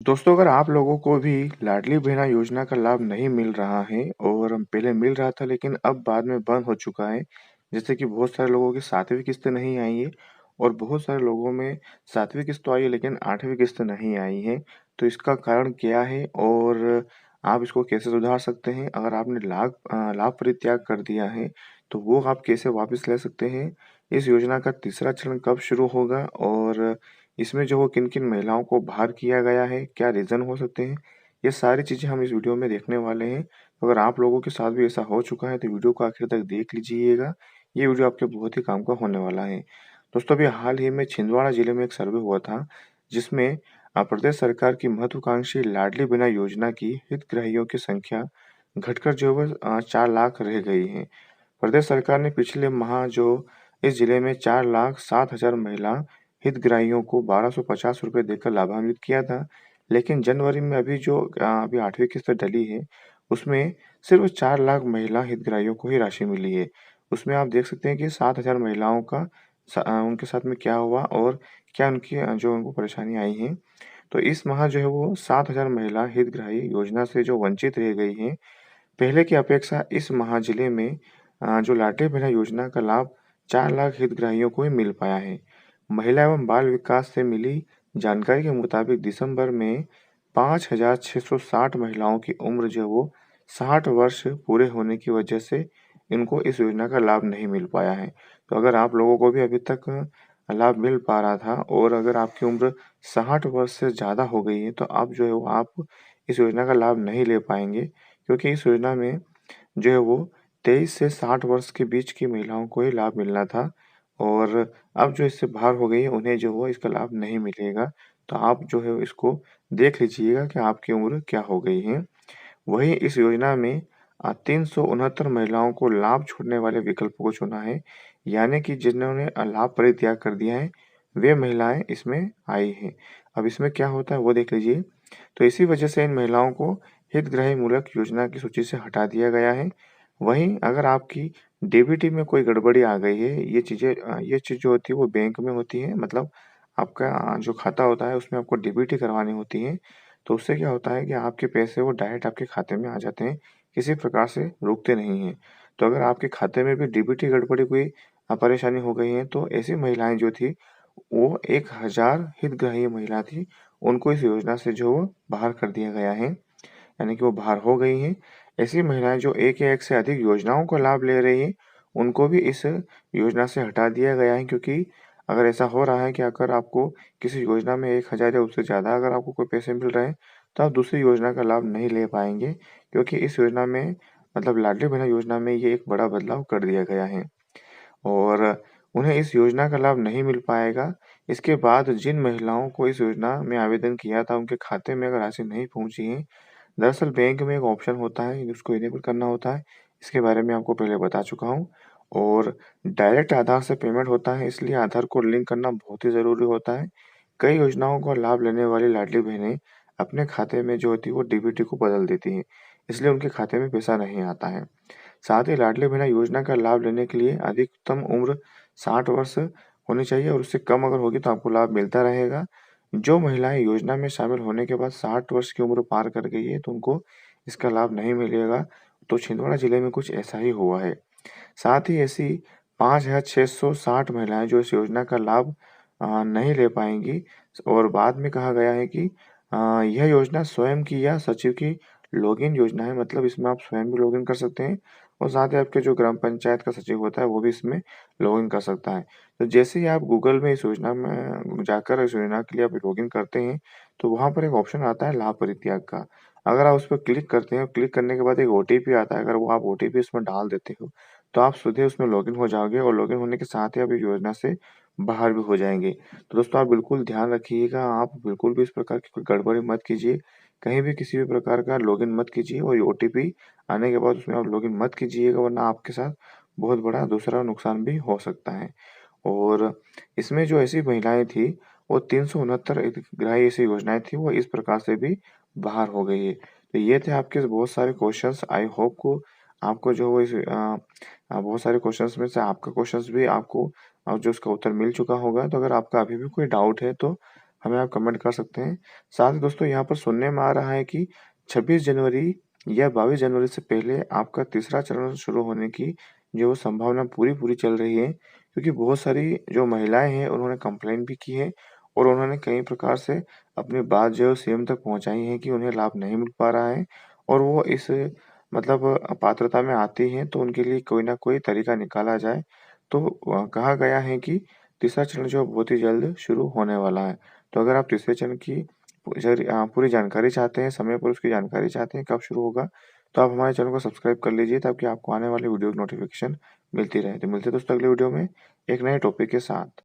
दोस्तों, अगर आप लोगों को भी लाडली बहना योजना का लाभ नहीं मिल रहा है और पहले मिल रहा था लेकिन अब बाद में बंद हो चुका है, जैसे कि बहुत सारे लोगों की 7वीं किस्त नहीं आई है और बहुत सारे लोगों में 7वीं किस्त तो आई है लेकिन 8वीं किस्त नहीं आई है। तो इसका कारण क्या है और आप इसको कैसे सुधार सकते हैं? अगर आपने लाभ परित्याग कर दिया है, तो वो आप कैसे वापस ले सकते हैं? इस योजना का तीसरा चरण कब शुरू होगा और इसमें जो वो किन-किन महिलाओं को बाहर किया गया है, क्या रीज़न हो सकते हैं? ये सारी चीज़ें हम इस वीडियो में देखने वाले हैं। तो अगर आप लोगों के साथ भी ऐसा हो चुका है तो वीडियो को आखिर तक देख लीजिएगा। ये वीडियो आपके बहुत ही काम का होने वाला है। दोस्तों, अभी हाल ही में छिंदवाड़ा जिले में एक सर्वे हुआ था जिसमें प्रदेश सरकार की महत्वाकांक्षी लाडली बहना योजना की हितग्राहियों की संख्या घटकर जो है 4 लाख रह गई है। प्रदेश सरकार ने पिछले माह जो इस जिले में 4,07,000 महिला हितग्राहियों को ₹1250 देकर लाभान्वित किया था। लेकिन जनवरी में अभी 8वीं किस्त डली है, उसमें सिर्फ़ 4 लाख महिला हितग्राहियों को ही राशि मिली है। उसमें आप देख सकते हैं कि 7,000 महिलाओं का उनके साथ में क्या हुआ और क्या जो उनको परेशानी आई है। तो इस माह जो है वो 7,000 महिला हितग्राही योजना से जो वंचित रह गई हैं। पहले की अपेक्षा इस माह जिले में जो लाडली बहना योजना का लाभ 4 लाख हितग्राहियों को ही मिल पाया है। महिला एवं बाल विकास से मिली जानकारी के मुताबिक दिसंबर में 5,660 महिलाओं की उम्र जो है वो 60 वर्ष पूरे होने की वजह से इनको इस योजना का लाभ नहीं मिल पाया है। तो अगर आप लोगों को भी अभी तक लाभ मिल पा रहा था और अगर आपकी उम्र 60 वर्ष से ज़्यादा हो गई है, तो आप जो है वो आप इस योजना का लाभ नहीं ले पाएँगे, क्योंकि इस योजना में जो है वो 23 से 60 वर्ष के बीच की महिलाओं को ही लाभ मिलना था और अब जो इससे बाहर हो गई है, उन्हें जो वो इसका लाभ नहीं मिलेगा। तो आप जो है इसको देख लीजिएगा कि आपकी उम्र क्या हो गई है। वहीं इस योजना में 369 महिलाओं को लाभ छोड़ने वाले विकल्पों को चुना है, यानी कि जिन्होंने लाभ परित्याग कर दिया है, वे महिलाएँ इसमें आई हैं। अब इसमें क्या होता है वो देख लीजिए। तो इसी वजह से इन महिलाओं को हितग्राही मूलक योजना की सूची से हटा दिया गया है। वहीं अगर आपकी डीबीटी में कोई गड़बड़ी आ गई है, ये चीज़ जो होती है वो बैंक में होती है, मतलब आपका जो खाता होता है उसमें आपको डीबीटी करवानी होती है। तो उससे क्या होता है कि आपके पैसे वो डायरेक्ट आपके खाते में आ जाते हैं, किसी प्रकार से रुकते नहीं हैं। तो अगर आपके खाते में भी डीबीटी गड़बड़ी कोई परेशानी हो गई है, तो ऐसी महिलाएँ जो थी, वो 1,000 हितग्राही महिला थी, उनको इस योजना से जो बाहर कर दिया गया है, यानी कि वो बाहर हो गई हैं। ऐसी महिलाएँ जो एक या एक से अधिक योजनाओं का लाभ ले रही हैं, उनको भी इस योजना से हटा दिया गया है, क्योंकि अगर ऐसा हो रहा है कि अगर आपको किसी योजना में 1,000 या उससे ज़्यादा अगर आपको कोई पैसे मिल रहे हैं, तो आप दूसरी योजना का लाभ नहीं ले पाएँगे, क्योंकि इस योजना में मतलब लाडली बहना योजना में ये एक बड़ा बदलाव कर दिया गया है। और उन्हें इस योजना का लाभ नहीं मिल पाएगा। इसके बाद जिन महिलाओं को इस योजना में आवेदन किया था, उनके खाते में अगर राशि नहीं पहुँची है, दरअसल बैंक में एक ऑप्शन होता है, उसको इनेबल करना होता है। इसके बारे में आपको पहले बता चुका हूँ और डायरेक्ट आधार से पेमेंट होता है, इसलिए आधार को लिंक करना बहुत ही ज़रूरी होता है। कई योजनाओं का लाभ लेने वाली लाडली बहनें अपने खाते में जो होती है वो डीबीटी को बदल देती हैं, इसलिए उनके खाते में पैसा नहीं आता है। साथ ही लाडली बहना योजना का लाभ लेने के लिए अधिकतम उम्र 60 वर्ष होनी चाहिए और उससे कम अगर होगी तो आपको लाभ मिलता रहेगा। जो महिलाएं योजना में शामिल होने के बाद 60 वर्ष की उम्र पार कर गई है तो उनको इसका लाभ नहीं मिलेगा। तो छिंदवाड़ा जिले में कुछ ऐसा ही हुआ है। साथ ही ऐसी 5,660 महिलाएं जो इस योजना का लाभ नहीं ले पाएंगी और बाद में कहा गया है कि यह योजना स्वयं की या सचिव की लॉगिन योजना है, मतलब इसमें आप स्वयं भी लॉगिन कर सकते हैं और साथ ही आपके जो ग्राम पंचायत का सचिव होता है वो भी इसमें लॉगिन कर सकता है। तो जैसे ही आप गूगल में इस योजना में जाकर इस योजना के लिए आप लॉगिन करते हैं, तो वहाँ पर एक ऑप्शन आता है लाभ परित्याग का। अगर आप उस पर क्लिक करते हैं, क्लिक करने के बाद एक ओटीपी आता है, अगर वो आप ओटीपी उसमें डाल देते हो, तो आप सीधे उसमें लॉगिन हो जाओगे और लॉगिन होने के साथ ही आप इस योजना से बाहर भी हो जाएँगे। तो दोस्तों, आप बिल्कुल ध्यान रखिएगा, आप बिल्कुल भी इस प्रकार की कोई गड़बड़ी मत कीजिए। कहीं भी किसी भी प्रकार का लॉगिन मत कीजिए और ओटीपी आने के बाद उसमें आप लॉगिन मत कीजिएगा, वरना आपके साथ बहुत बड़ा दूसरा नुकसान भी हो सकता है। और इसमें जो ऐसी महिलाएँ थी, वो 369 हितग्राही ऐसी योजनाएँ थी, वो इस प्रकार से भी बाहर हो गई है। तो ये थे आपके बहुत सारे क्वेश्चंस। आई होप को आपको जो वो बहुत सारे क्वेश्चंस में से आपका क्वेश्चंस भी आपको जो उसका उत्तर मिल चुका होगा। तो अगर आपका अभी भी कोई डाउट है तो हमें आप कमेंट कर सकते हैं। साथ ही दोस्तों यहाँ पर सुनने में आ रहा है कि 26 जनवरी या 22 जनवरी से पहले आपका तीसरा चरण शुरू होने की जो संभावना पूरी-पूरी चल रही है, क्योंकि बहुत सारी जो महिलाएँ हैं उन्होंने कंप्लेंट भी की है और उन्होंने कई प्रकार से अपनी बात जो है सीएम तक पहुँचाई है कि उन्हें लाभ नहीं मिल पा रहा है और वो इस मतलब पात्रता में आती हैं तो उनके लिए कोई न कोई तरीका निकाला जाए। तो कहा गया है कि तीसरा चरण जो है बहुत ही जल्द शुरू होने वाला है। तो अगर आप तीसरे चरण की पूरी जानकारी चाहते हैं, समय पर उसकी जानकारी चाहते हैं कब शुरू होगा, तो आप हमारे चैनल को सब्सक्राइब कर लीजिए ताकि आपको आने वाली वीडियो की नोटिफ़िकेशन मिलती रहे। तो मिलते हैं दोस्तों अगले वीडियो में एक नए टॉपिक के साथ।